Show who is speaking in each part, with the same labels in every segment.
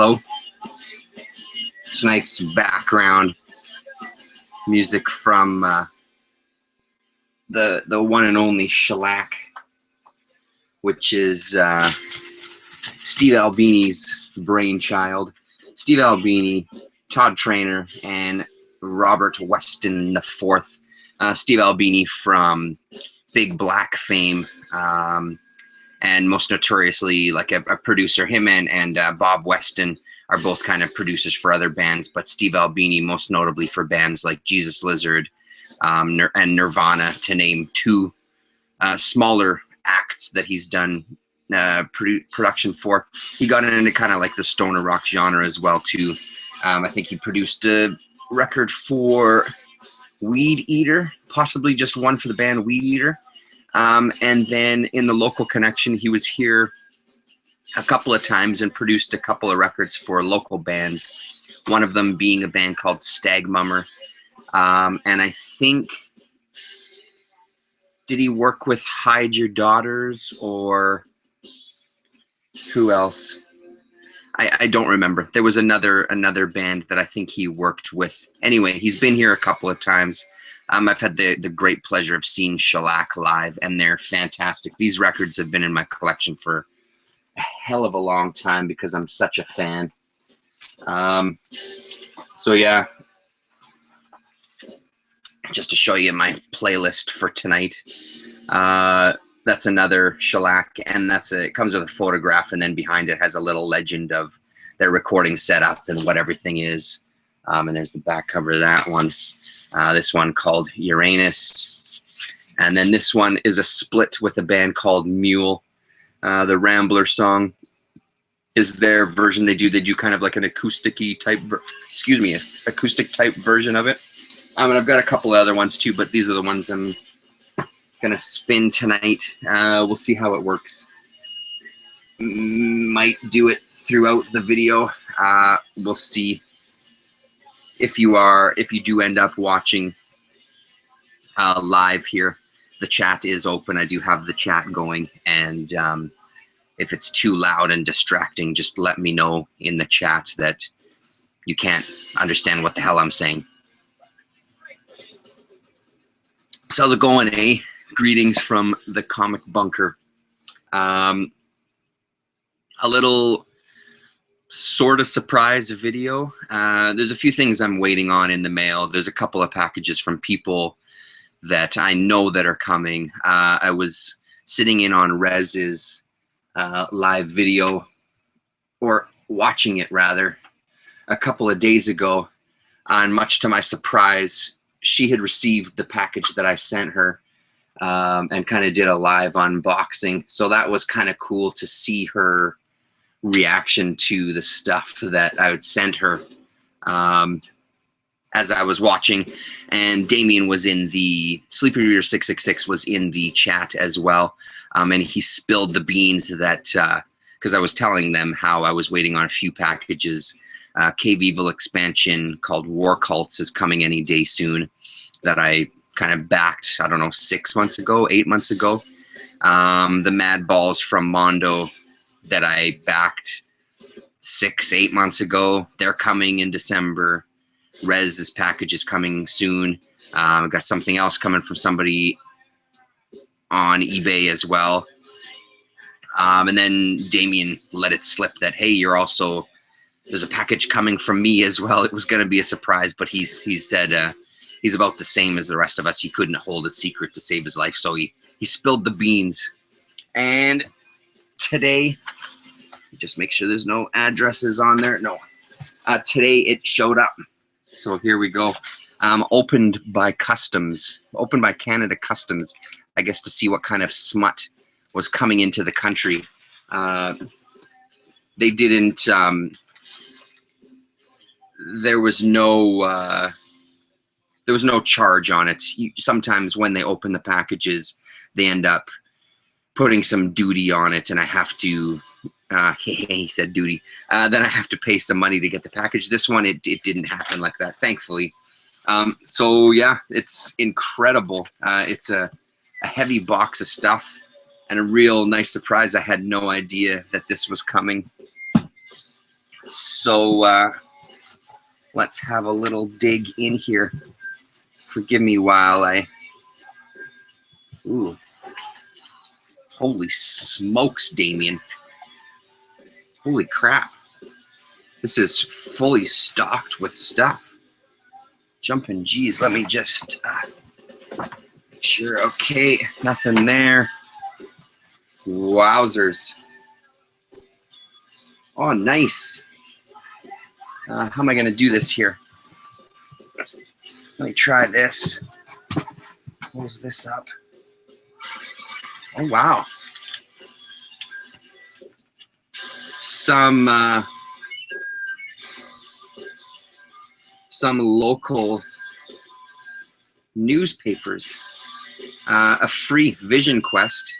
Speaker 1: Hello. Tonight's background music from the one and only Shellac, which is Steve Albini's brainchild. Steve Albini, Todd Trainer, and Robert Weston IV. Steve Albini from Big Black fame, and most notoriously like a producer. Him and Bob Weston are both kind of producers for other bands, but Steve Albini most notably for bands like Jesus Lizard and Nirvana, to name two smaller acts that he's done production for. He got into kind of like the stoner rock genre as well too. I think he produced a record for Weed Eater, possibly just one for the band Weed Eater. And then in the local connection, he was here a couple of times and produced a couple of records for local bands, one of them being a band called Stag Mummer. And I think, did he work with Hide Your Daughters or who else? I don't remember. There was another band that I think he worked with. Anyway, he's been here a couple of times. I've had the great pleasure of seeing Shellac live, and they're fantastic. These records have been in my collection for a hell of a long time because I'm such a fan. So yeah, just to show you my playlist for tonight. That's another Shellac, and it comes with a photograph, and then behind it has a little legend of their recording setup and what everything is. And there's the back cover of that one. This one called Uranus. And then this one is a split with a band called Mule. The Rambler song is their version. They do kind of like an acoustic-y type, acoustic type version of it. And I've got a couple of other ones too, but these are the ones I'm gonna spin tonight. We'll see how it works. Might do it throughout the video. We'll see. If you do end up watching live here, the chat is open. I do have the chat going, and if it's too loud and distracting, just let me know in the chat that you can't understand what the hell I'm saying. So how's it going, eh? Greetings from the Comic Bunker. A little sort of surprise video. There's a few things I'm waiting on in the mail. There's a couple of packages from people that I know that are coming. I was sitting in on Rez's live video, or watching it rather, a couple of days ago, and much to my surprise, she had received the package that I sent her, and kind of did a live unboxing. So that was kind of cool to see her reaction to the stuff that I would send her as I was watching. And Damian was in the sleepyreader666 was in the chat as well, and he spilled the beans that because I was telling them how I was waiting on a few packages. Cave Evil expansion called War Cults is coming any day soon, that I kind of backed, I don't know, 8 months ago. The Mad Balls from Mondo that I backed 8 months ago, they're coming in December. Rez's package is coming soon. I've got something else coming from somebody on eBay as well. And then Damian let it slip that, hey, there's a package coming from me as well. It was going to be a surprise, but he said he's about the same as the rest of us. He couldn't hold a secret to save his life, so he spilled the beans. And today, just make sure there's no addresses on there. No. Today it showed up. So here we go. Opened by Canada Customs, I guess, to see what kind of smut was coming into the country. They didn't, there was no charge on it. Sometimes when they open the packages, they end up putting some duty on it, and I have to, he said duty, then I have to pay some money to get the package. This one, it didn't happen like that, thankfully. So yeah, it's incredible. It's a heavy box of stuff and a real nice surprise. I had no idea that this was coming. So let's have a little dig in here. Forgive me while I... Ooh. Holy smokes, Damian. Holy crap. This is fully stocked with stuff. Jumping G's. Let me just... sure, okay. Nothing there. Wowzers. Oh, nice. How am I going to do this here? Let me try this. Close this up. Oh, wow. Some local newspapers. A free Vision Quest.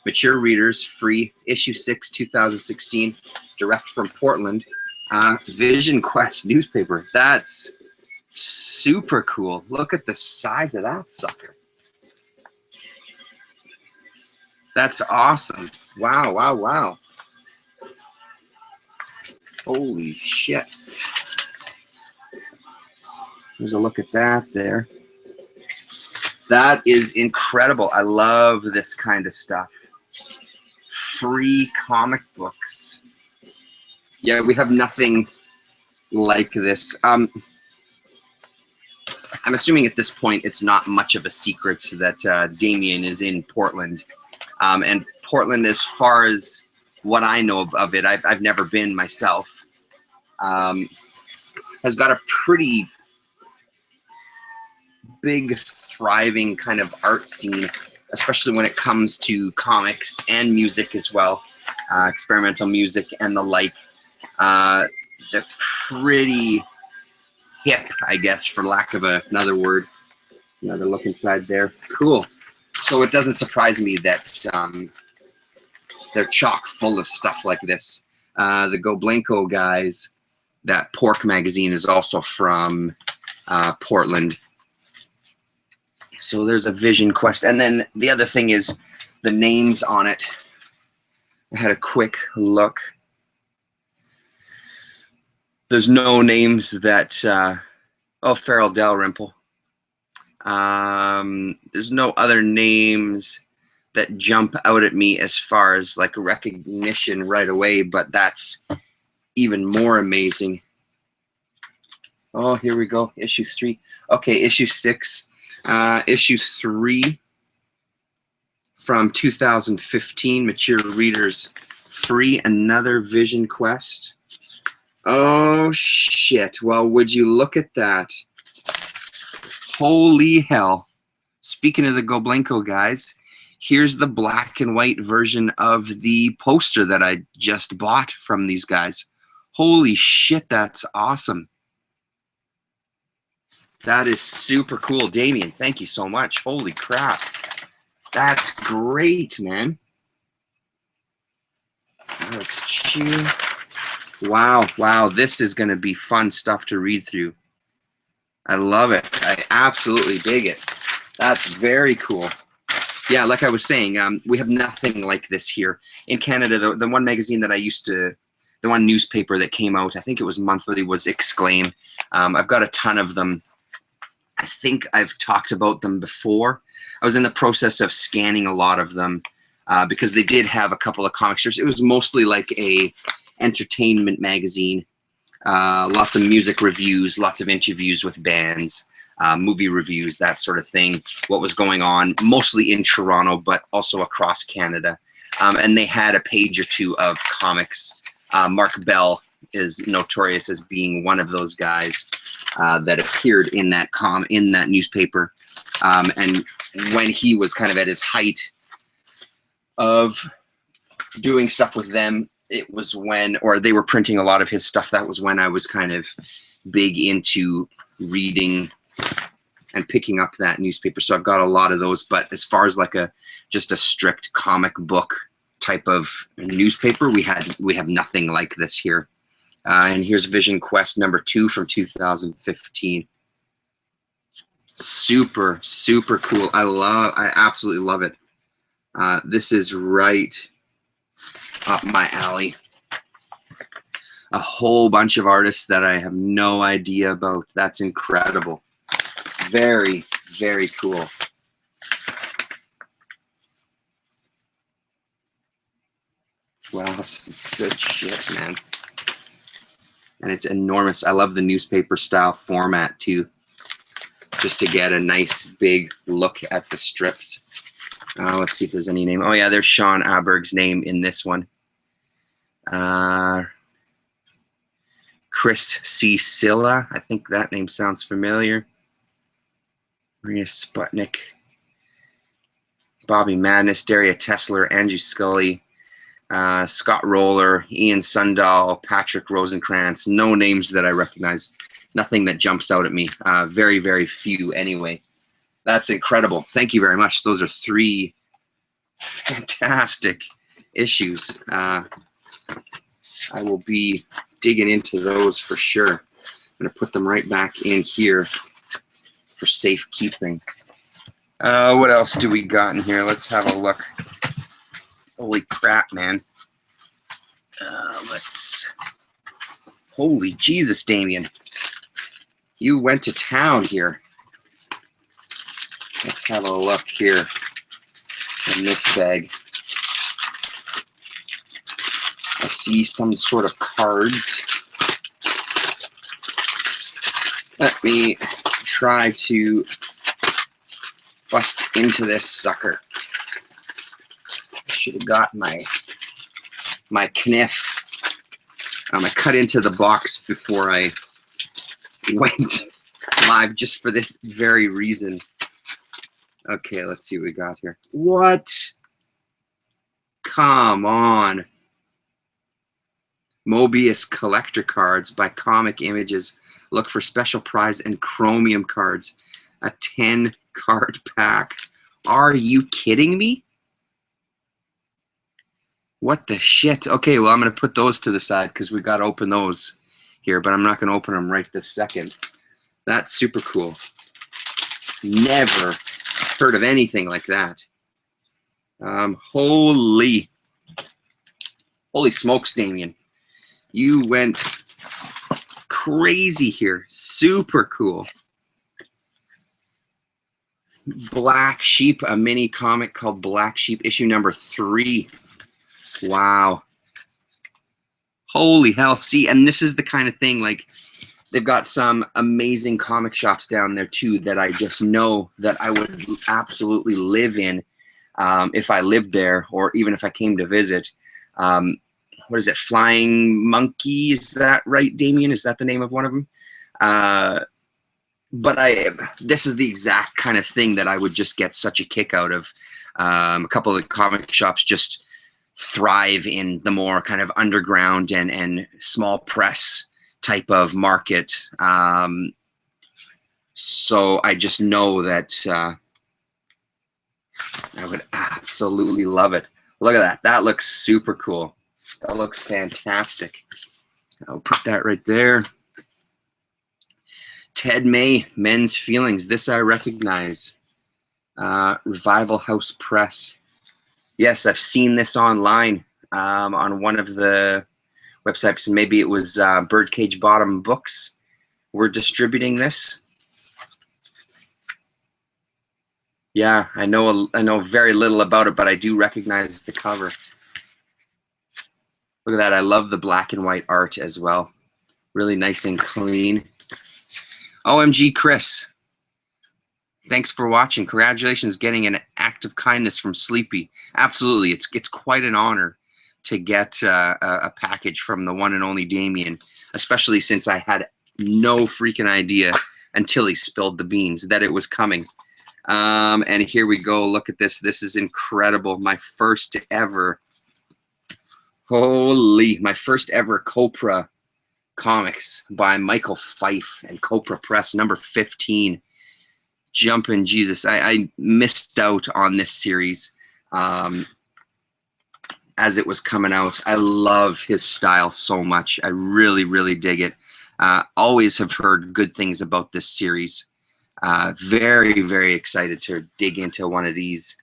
Speaker 1: Mature readers, free, issue 6, 2016, direct from Portland. Vision Quest newspaper. That's super cool. Look at the size of that sucker. That's awesome. Wow, wow, wow. Holy shit. There's a look at that there. That is incredible. I love this kind of stuff. Free comic books. Yeah, we have nothing like this. I'm assuming at this point it's not much of a secret that Damian is in Portland. And Portland, as far as what I know of it, I've never been myself, has got a pretty big, thriving kind of art scene, especially when it comes to comics and music as well, experimental music and the like. They're pretty hip, I guess, for lack of another word. There's another look inside there. Cool. So it doesn't surprise me that they're chock full of stuff like this. The Goblenko guys, that Pork magazine is also from Portland. So there's a Vision Quest. And then the other thing is the names on it. I had a quick look. There's no names that, oh, Farrell Dalrymple. There's no other names that jump out at me as far as like recognition right away, but that's even more amazing. Oh, here we go, issue 3. Okay, issue 6. Issue 3 from 2015, Mature Readers free, another Vision Quest. Oh shit, well, would you look at that? Holy hell. Speaking of the Goblenko guys, here's the black and white version of the poster that I just bought from these guys. Holy shit, that's awesome. That is super cool. Damian, thank you so much. Holy crap. That's great, man. Let's chew. Wow, wow, this is going to be fun stuff to read through. I love it. I absolutely dig it. That's very cool. Yeah, like I was saying, we have nothing like this here. In Canada, the one magazine that I used to, the one newspaper that came out, I think it was monthly, was Exclaim. I've got a ton of them. I think I've talked about them before. I was in the process of scanning a lot of them because they did have a couple of comic strips. It was mostly like a entertainment magazine. Lots of music reviews, lots of interviews with bands, movie reviews, that sort of thing. What was going on, mostly in Toronto, but also across Canada. And they had a page or two of comics. Mark Bell is notorious as being one of those guys that appeared in that newspaper. And when he was kind of at his height of doing stuff with them, it was when, or they were printing a lot of his stuff, that was when I was kind of big into reading and picking up that newspaper. So I've got a lot of those, but as far as like just a strict comic book type of newspaper, we have nothing like this here. And here's Vision Quest number 2 from 2015. Super, super cool. I absolutely love it. This is right up my alley. a whole bunch of artists that I have no idea about. That's incredible. Very, very cool. Wow, some good shit, man. And it's enormous. I love the newspaper style format too, just to get a nice big look at the strips. Let's see if there's any name. Oh yeah, there's Sean Aberg's name in this one. Chris C. Silla, I think that name sounds familiar. Maria Sputnik, Bobby Madness, Daria Tesler, Andrew Scully, Scott Roller, Ian Sundahl, Patrick Rosenkrantz. No names that I recognize. Nothing that jumps out at me. Very, very few anyway. That's incredible. Thank you very much. Those are 3 fantastic issues. I will be digging into those for sure. I'm going to put them right back in here for safekeeping. What else do we got in here? Let's have a look. Holy crap, man. Holy Jesus, Damian. You went to town here. Let's have a look here in this bag. I see some sort of cards. Let me try to bust into this sucker. I should have got my kniff. I cut into the box before I went live just for this very reason. Okay, let's see what we got here. What? Come on. Mobius collector cards by Comic Images. Look for special prize and chromium cards. A 10-card pack. Are you kidding me? What the shit? Okay, well, I'm going to put those to the side because we got to open those here, but I'm not going to open them right this second. That's super cool. Never heard of anything like that. Holy smokes, Damian. You went crazy here. Super cool. Black Sheep, a mini comic called Black Sheep, issue number 3. Wow. Holy hell. See, and this is the kind of thing, like, they've got some amazing comic shops down there too that I just know that I would absolutely live in if I lived there, or even if I came to visit. What is it? Flying Monkey? Is that right, Damian? Is that the name of one of them? But this is the exact kind of thing that I would just get such a kick out of. A couple of comic shops just thrive in the more kind of underground and small press type of market. So I just know that I would absolutely love it. Look at that. That looks super cool. That looks fantastic. I'll put that right there. Ted May, Men's Feelings. This I recognize. Revival House Press. Yes, I've seen this online on one of the websites, and maybe it was Birdcage Bottom Books were distributing this. Yeah, I know very little about it, but I do recognize the cover. Look at that. I love the black and white art as well. Really nice and clean. OMG, Chris. Thanks for watching. Congratulations getting an act of kindness from Sleepy. Absolutely. It's quite an honor to get a package from the one and only Damian, especially since I had no freaking idea until he spilled the beans that it was coming. And here we go. Look at this. This is incredible. My first ever, my first ever Copra comics by Michael Fife and Copra Press, number 15. Jumpin' Jesus. I missed out on this series as it was coming out. I love his style so much. I really, really dig it. Always have heard good things about this series. Very, very excited to dig into one of these.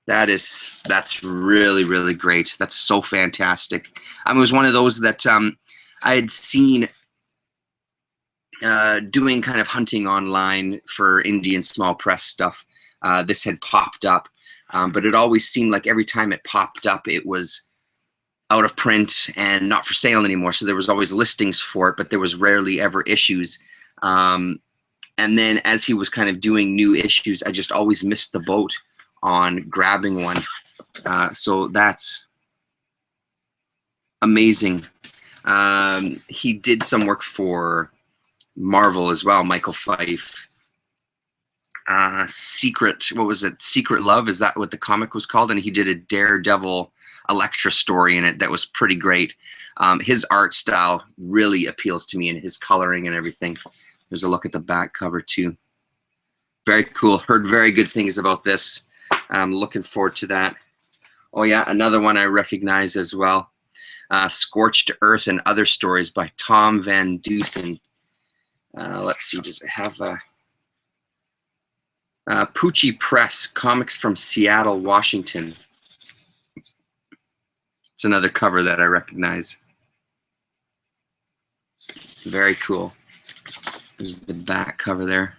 Speaker 1: That's really, really great. That's so fantastic. It was one of those that I had seen doing kind of hunting online for indie and small press stuff. This had popped up, but it always seemed like every time it popped up, it was out of print and not for sale anymore. So there was always listings for it, but there was rarely ever issues. And then as he was kind of doing new issues, I just always missed the boat on grabbing one. So that's amazing. He did some work for Marvel as well, Michael Fife. Secret, what was it? Secret Love, is that what the comic was called? And he did a Daredevil Elektra story in it that was pretty great. His art style really appeals to me, and his coloring and everything. There's a look at the back cover too. Very cool. Heard very good things about this. I'm looking forward to that. Oh yeah, another one I recognize as well. Scorched Earth and Other Stories by Tom Van Dusen. Let's see, does it have a Poochie Press, comics from Seattle, Washington. It's another cover that I recognize. Very cool. There's the back cover there.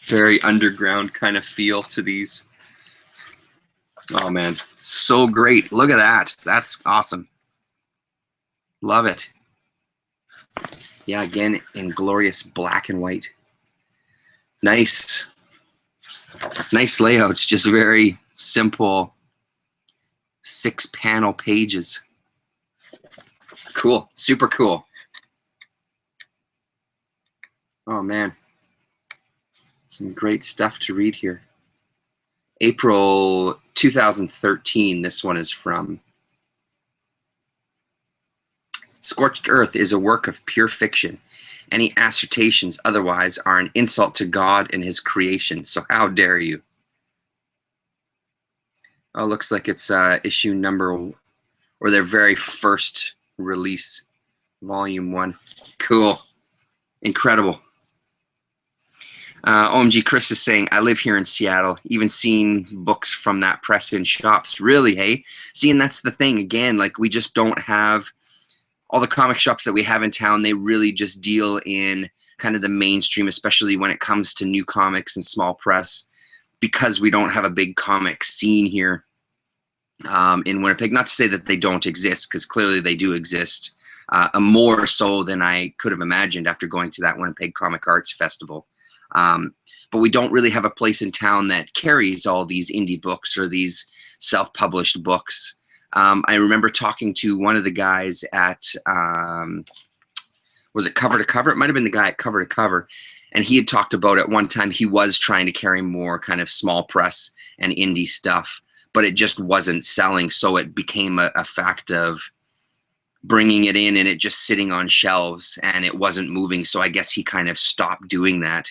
Speaker 1: Very underground kind of feel to these. Oh man, so great. Look at that. That's awesome. Love it. Yeah, again, in glorious black and white. Nice. Nice layouts, just very simple 6-panel pages. Cool, super cool. Oh man, some great stuff to read here. April 2013, this one is from. Scorched Earth is a work of pure fiction. Any assertions otherwise are an insult to God and his creation, so how dare you? Oh, looks like it's issue number, or their very first release, volume 1. Cool. Incredible. OMG Chris is saying, I live here in Seattle, even seeing books from that press in shops. Really, hey? See, and that's the thing, again, like we just don't have, all the comic shops that we have in town, they really just deal in kind of the mainstream, especially when it comes to new comics and small press, because we don't have a big comic scene here in Winnipeg. Not to say that they don't exist, because clearly they do exist, more so than I could have imagined after going to that Winnipeg Comic Arts Festival. But we don't really have a place in town that carries all these indie books or these self-published books. I remember talking to one of the guys at, was it Cover to Cover? It might have been the guy at Cover to Cover. And he had talked about at one time he was trying to carry more kind of small press and indie stuff, but it just wasn't selling. So it became a fact of bringing it in and it just sitting on shelves and it wasn't moving. So I guess he kind of stopped doing that.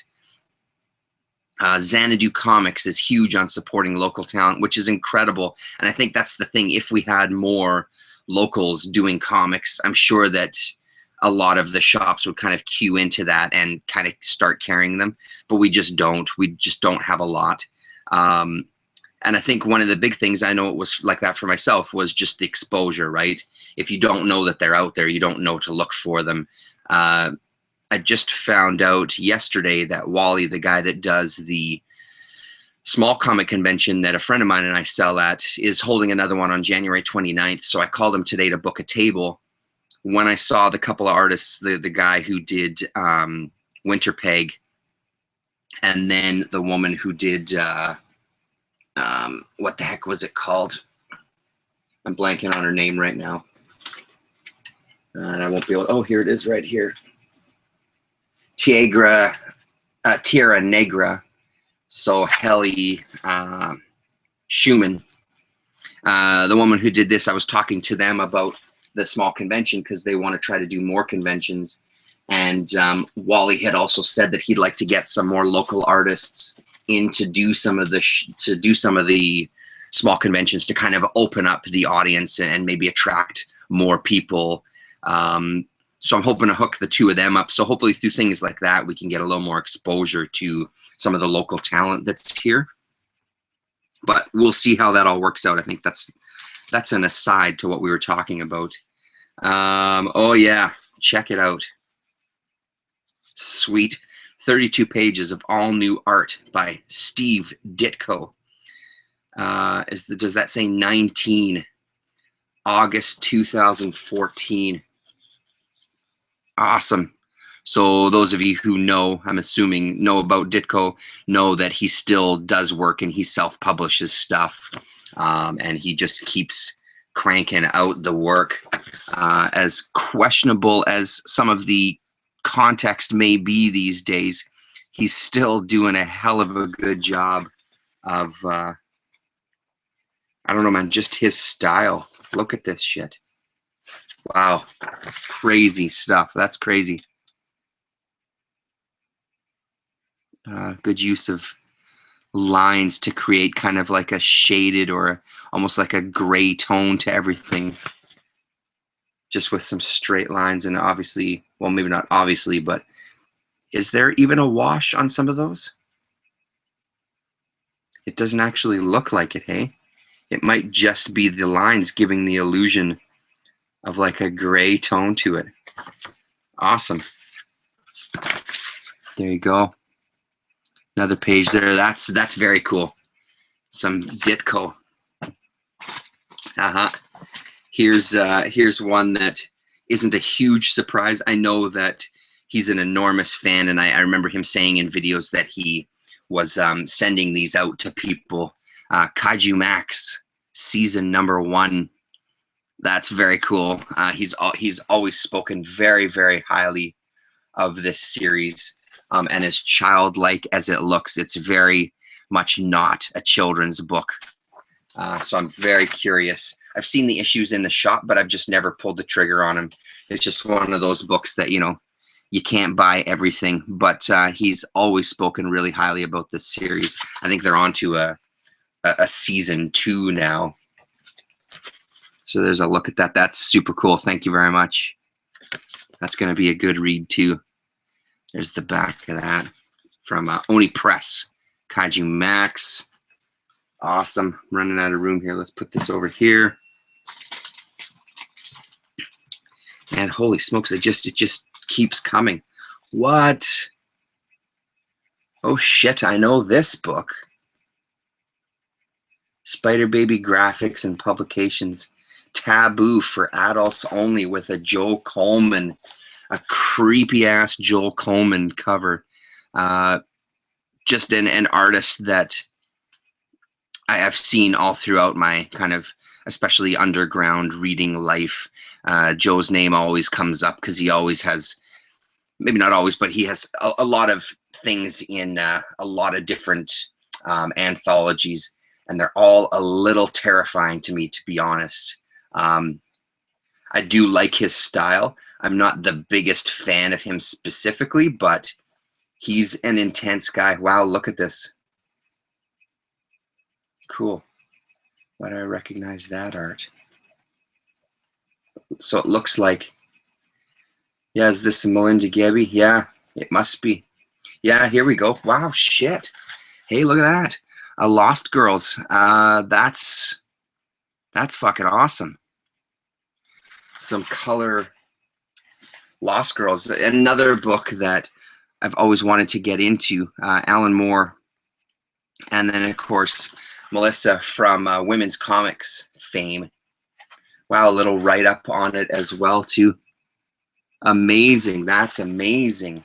Speaker 1: Xanadu Comics is huge on supporting local talent, which is incredible. And I think that's the thing. If we had more locals doing comics, I'm sure that a lot of the shops would kind of queue into that and kind of start carrying them. But we just don't. We just don't have a lot. And I think one of the big things, I know it was like that for myself, was just the exposure, right? If you don't know that they're out there, you don't know to look for them. I just found out yesterday that Wally, the guy that does the small comic convention that a friend of mine and I sell at, is holding another one on January 29th. So I called him today to book a table. When I saw the couple of artists, the guy who did Winter Peg, and then the woman who did, what the heck was it called? I'm blanking on her name right now. And I won't be able, oh, here it is right here. Tierra Negra, so Helly Schumann, the woman who did this, I was talking to them about the small convention because they want to try to do more conventions. And Wally had also said that he'd like to get some more local artists in to do some of the small conventions to kind of open up the audience and maybe attract more people. So I'm hoping to hook the two of them up. So hopefully through things like that, we can get a little more exposure to some of the local talent that's here. But we'll see how that all works out. I think that's that's an aside to what we were talking about. Oh yeah, check it out. Sweet. 32 pages of all new art by Steve Ditko. Does that say 19? August 2014. Awesome. So those of you who know, I'm assuming, know about Ditko, know that he still does work and he self-publishes stuff. And he just keeps cranking out the work. As questionable as some of the context may be these days, he's still doing a hell of a good job of, I don't know, man, just his style. Look at this shit. Wow. Crazy stuff. That's crazy. Good use of lines to create kind of like a shaded or almost like a gray tone to everything. Just with some straight lines and obviously, well, maybe not obviously, but is there even a wash on some of those? It doesn't actually look like it, hey? It might just be the lines giving the illusion of like a gray tone to it. Awesome. There you go. Another page there. That's very cool. Some Ditko. Here's one that isn't a huge surprise. I know that he's an enormous fan, and I remember him saying in videos that he was sending these out to people. Kaiju Max season #1. That's very cool. He's always spoken very, very highly of this series, and as childlike as it looks, it's very much not a children's book. So I'm very curious. I've seen the issues in the shop, but I've just never pulled the trigger on him. It's just one of those books that, you know, you can't buy everything, but he's always spoken really highly about this series. I think they're on to a season 2 now. So there's a look at that. That's super cool. Thank you very much. That's going to be a good read too. There's the back of that from Oni Press. Kaiju Max. Awesome. I'm running out of room here. Let's put this over here. And holy smokes, it just keeps coming. What? Oh shit, I know this book. Spider Baby Graphics and Publications. Taboo for Adults Only with a Joel Coleman, a creepy ass Joel Coleman cover. Just an artist that I have seen all throughout my kind of, especially underground reading life. Joe's name always comes up because he always has, maybe not always, but he has a lot of things in a lot of different anthologies, and they're all a little terrifying to me, to be honest. I do like his style. I'm not the biggest fan of him specifically, but he's an intense guy. Wow, look at this. Cool. Why do I recognize that art? So it looks like, yeah, is this Melinda Gebbie? Yeah, it must be. Yeah, here we go. Wow, shit. Hey, look at that. Lost Girls. That's fucking awesome. Some color. Lost Girls, another book that I've always wanted to get into. Alan Moore. And then, of course, Melissa from Women's Comics fame. Wow, a little write-up on it as well, too. Amazing. That's amazing.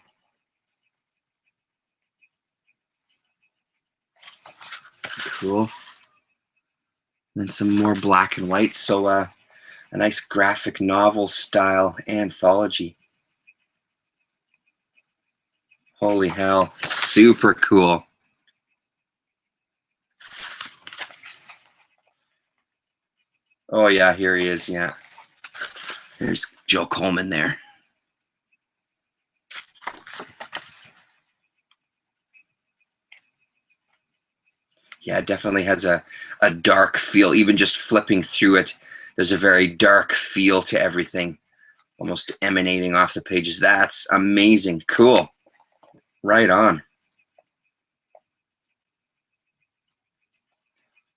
Speaker 1: Cool. Then some more black and white. So a nice graphic novel style anthology. Holy hell. Super cool. Oh, yeah, here he is, yeah. There's Joe Coleman there. Yeah, it definitely has a dark feel. Even just flipping through it, there's a very dark feel to everything, almost emanating off the pages. That's amazing. Cool. Right on.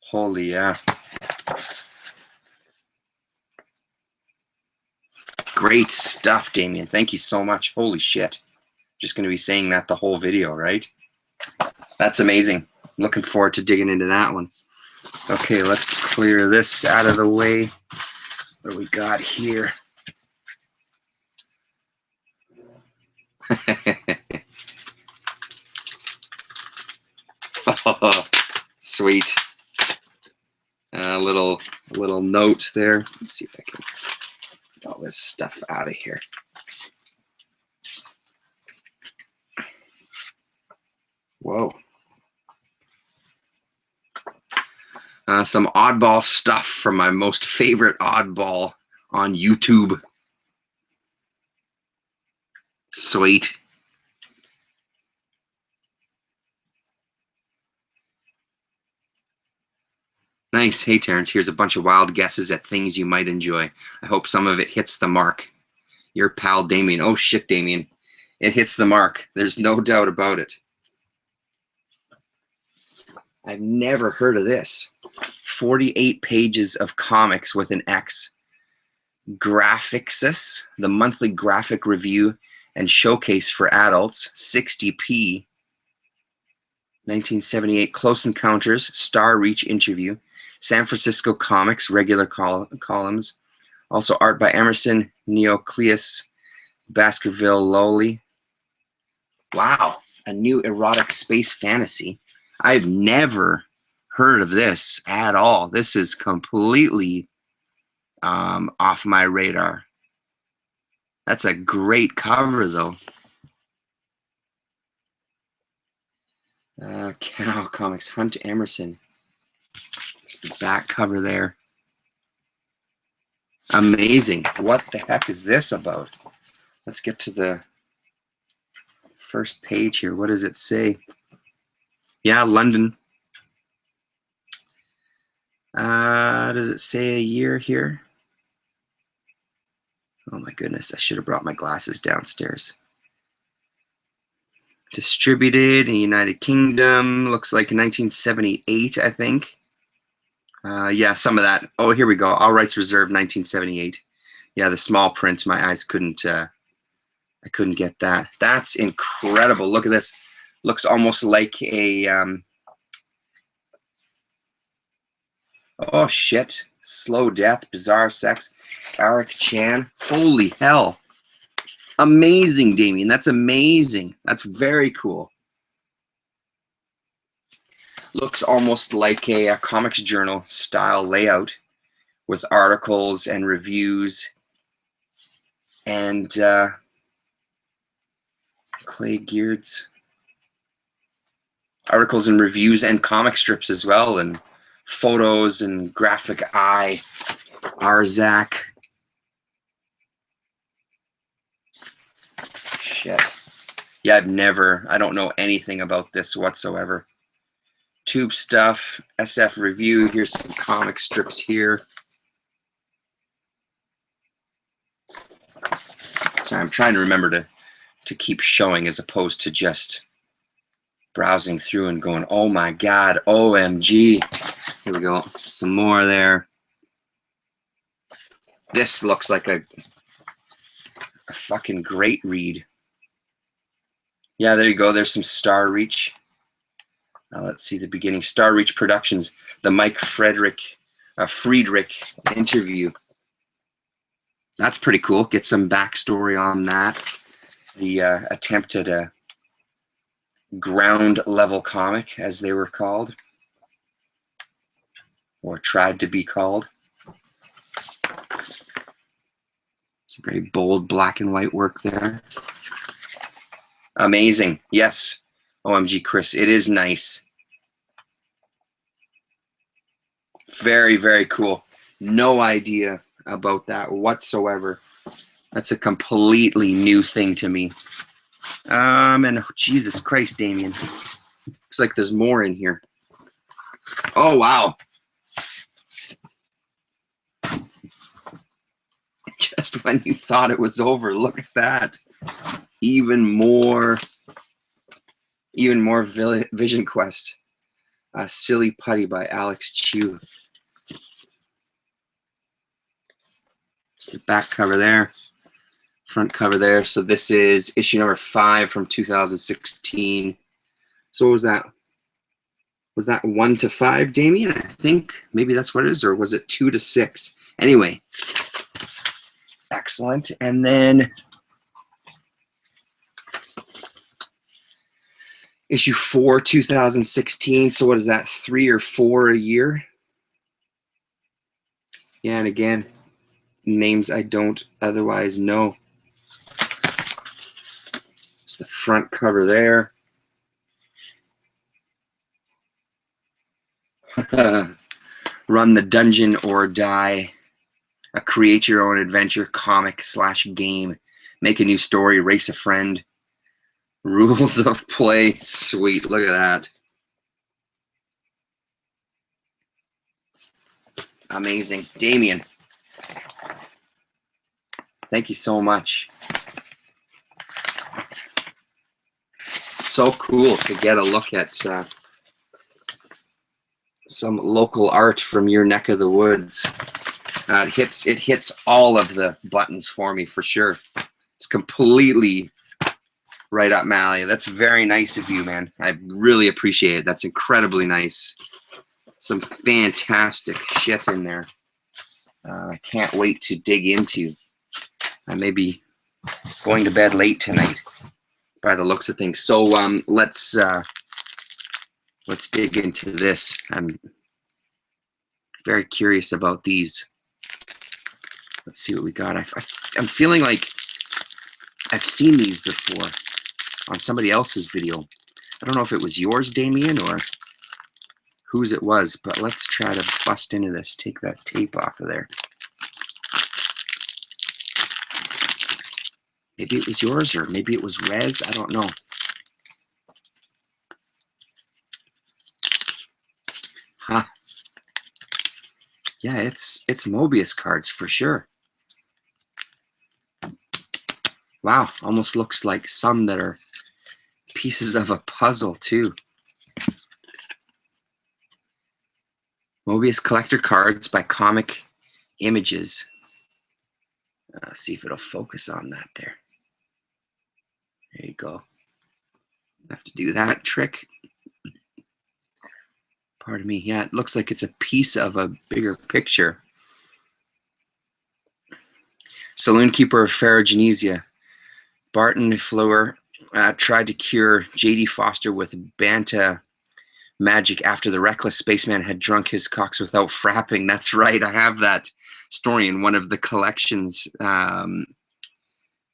Speaker 1: Holy yeah. Great stuff, Damian. Thank you so much. Holy shit. Just going to be saying that the whole video, right? That's amazing. Looking forward to digging into that one. Okay, let's clear this out of the way. What do we got here? Oh, sweet. A little note there. Let's see if I can get all this stuff out of here. Whoa. Some oddball stuff from my most favorite oddball on YouTube. Sweet. Nice. Hey, Terrence, here's a bunch of wild guesses at things you might enjoy. I hope some of it hits the mark. Your pal, Damian. Oh, shit, Damian. It hits the mark. There's no doubt about it. I've never heard of this. 48 pages of comics with an X. Graphixus, the monthly graphic review and showcase for adults. 60p. 1978 Close Encounters, Star Reach interview. San Francisco Comics, regular columns. Also art by Emerson, Neocleus, Baskerville Lowley. Wow, a new erotic space fantasy. I've never heard of this at all. This is completely off my radar. That's a great cover, though. Cow Comics, Hunt Emerson. There's the back cover there. Amazing. What the heck is this about? Let's get to the first page here. What does it say? Yeah, London. Does it say a year here? Oh my goodness, I should have brought my glasses downstairs. Distributed in the United Kingdom. Looks like 1978, I think. Yeah, some of that. Oh, here we go. All rights reserved, 1978. Yeah, the small print. My eyes couldn't. I couldn't get that. That's incredible. Look at this. Looks almost like a. Oh shit! Slow Death, Bizarre Sex, Eric Chan. Holy hell! Amazing, Damian. That's amazing. That's very cool. Looks almost like a comics journal style layout with articles and reviews and Clay Geard's articles and reviews and comic strips as well, and photos and graphic eye. Arzak. Shit. Yeah, I don't know anything about this whatsoever. Tube stuff, SF review. Here's some comic strips here. So I'm trying to remember to keep showing as opposed to just browsing through and going, oh my God, OMG. Here we go. Some more there. This looks like a fucking great read. Yeah, there you go. There's some Star Reach. Now let's see the beginning. Star Reach Productions, the Mike Friedrich interview. That's pretty cool. Get some backstory on that. The attempt at a ground level comic, as they were called, or tried to be called. It's a very bold black and white work there. Amazing. Yes. OMG, Chris. It is nice. Very, very cool. No idea about that whatsoever. That's a completely new thing to me. And oh, Jesus Christ, Damian. Looks like there's more in here. Oh, wow. Just when you thought it was over, look at that. Even more Vision Quest. Silly Putty by Alex Chu. It's the back cover there. Front cover there. So this is issue number 5 from 2016. So what was that? Was that 1 to 5, Damian? I think maybe that's what it is, or was it 2 to 6? Anyway, excellent. And then issue 4, 2016. So what is that, 3 or 4 a year? Yeah, and again, names I don't otherwise know. It's the front cover there. Run the dungeon or die. A create your own adventure comic / game. Make a new story, race a friend. Rules of play. Sweet, look at that. Amazing. Damian, thank you so much. So cool to get a look at some local art from your neck of the woods. It hits all of the buttons for me, for sure. It's completely right up my alley. That's very nice of you, man. I really appreciate it. That's incredibly nice. Some fantastic shit in there. I can't wait to dig into. I may be going to bed late tonight by the looks of things. So let's dig into this. I'm very curious about these. Let's see what we got. I'm feeling like I've seen these before on somebody else's video. I don't know if it was yours, Damian, or whose it was, but let's try to bust into this. Take that tape off of there. Maybe it was yours, or maybe it was Rez. I don't know. Huh. Yeah, it's Mobius cards for sure. Wow, almost looks like some that are pieces of a puzzle too. Mobius collector cards by Comic Images. See if it'll focus on that there. There you go. Have to do that trick. Pardon me. Yeah, it looks like it's a piece of a bigger picture. Saloon keeper of Ferrogenesia. Barton Fleur tried to cure J.D. Foster with Banta magic after the reckless spaceman had drunk his cocks without frapping. That's right. I have that story in one of the collections. One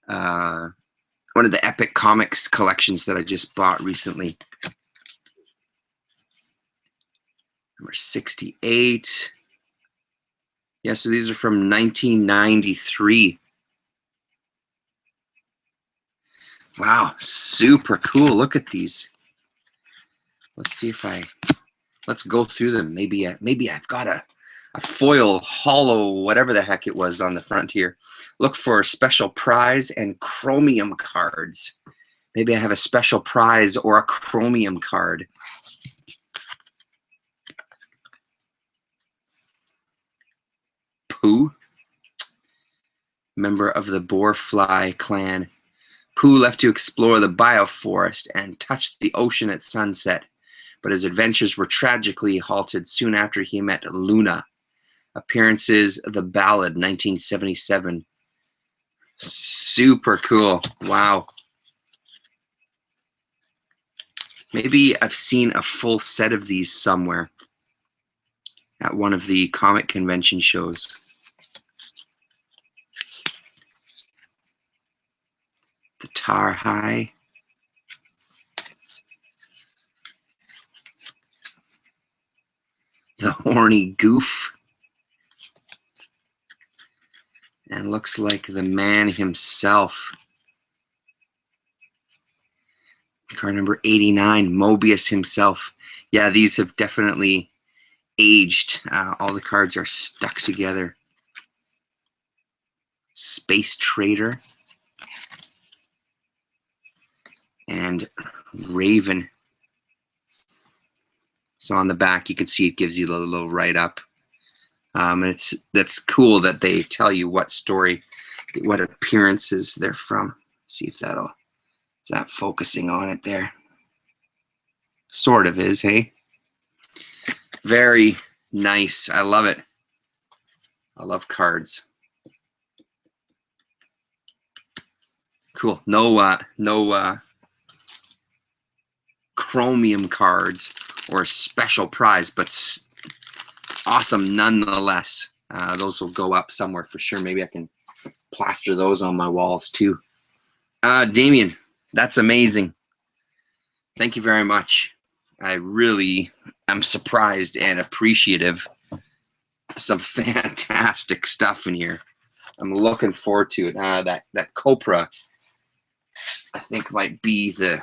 Speaker 1: of the Epic Comics collections that I just bought recently. Number 68. Yeah, so these are from 1993. Wow, super cool. Look at these. Let's see if let's go through them. Maybe I've got a foil hollow, whatever the heck it was on the front here. Look for special prize and chromium cards. Maybe I have a special prize or a chromium card. Pooh, member of the Boarfly clan. Pooh left to explore the bioforest and touched the ocean at sunset, but his adventures were tragically halted soon after he met Luna. Appearances: The Ballad, 1977. Super cool. Wow. Maybe I've seen a full set of these somewhere at one of the comic convention shows. The Tar High. The Horny Goof. And looks like the man himself. Card number 89, Mobius himself. Yeah, these have definitely aged. All the cards are stuck together. Space Trader. And Raven. So on the back, you can see it gives you a little write-up. And that's cool that they tell you what story. what appearances they're from. See if that'll, is that focusing on it there? Sort of is, hey? Very nice. I love it. I love cards. Cool. No chromium cards or special prize, but awesome nonetheless. Those will go up somewhere for sure. Maybe I can plaster those on my walls too. Damian, that's amazing. Thank you very much. I really am surprised and appreciative. Some fantastic stuff in here. I'm looking forward to it. That Copra, I think, might be the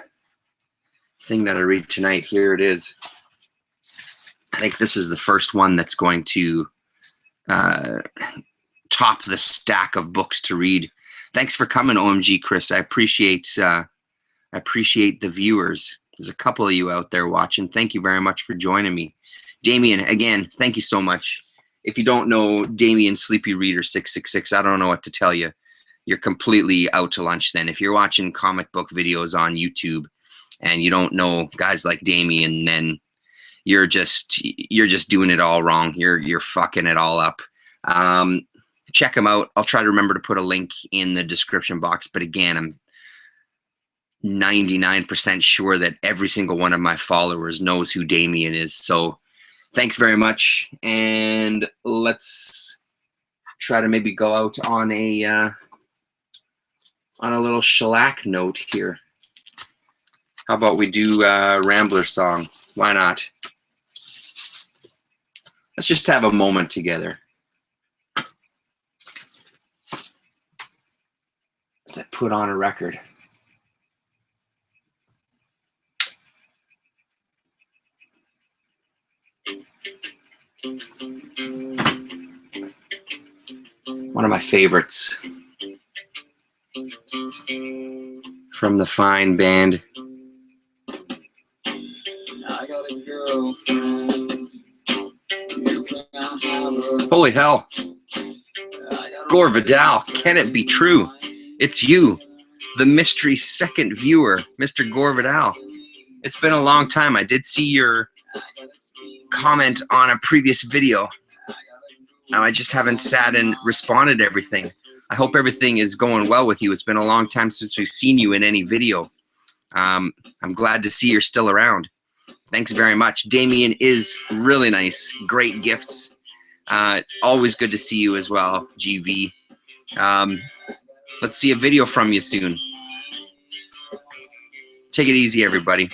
Speaker 1: thing that I read tonight. Here it is. I think this is the first one that's going to top the stack of books to read. Thanks for coming, OMG Chris. I appreciate the viewers. There's a couple of you out there watching. Thank you very much for joining me. Damian, again, thank you so much. If you don't know Damian sleepyreader666, I don't know what to tell you. You're completely out to lunch then. If you're watching comic book videos on YouTube and you don't know guys like Damian, then you're just doing it all wrong. You're fucking it all up. Check him out. I'll try to remember to put a link in the description box. But again, I'm 99% sure that every single one of my followers knows who Damian is. So thanks very much. And let's try to maybe go out on a little shellac note here. How about we do a Rambler song? Why not? Let's just have a moment together. As I put on a record. One of my favorites from the fine band. I got a girlfriend. Holy hell. Gore Vidal, can it be true? It's you, the mystery second viewer, Mr. Gore Vidal. It's been a long time. I did see your comment on a previous video. Now I just haven't sat and responded to everything. I hope everything is going well with you. It's been a long time since we've seen you in any video. I'm glad to see you're still around. Thanks very much. Damian is really nice. Great gifts. It's always good to see you as well, GV. Let's see a video from you soon. Take it easy, everybody.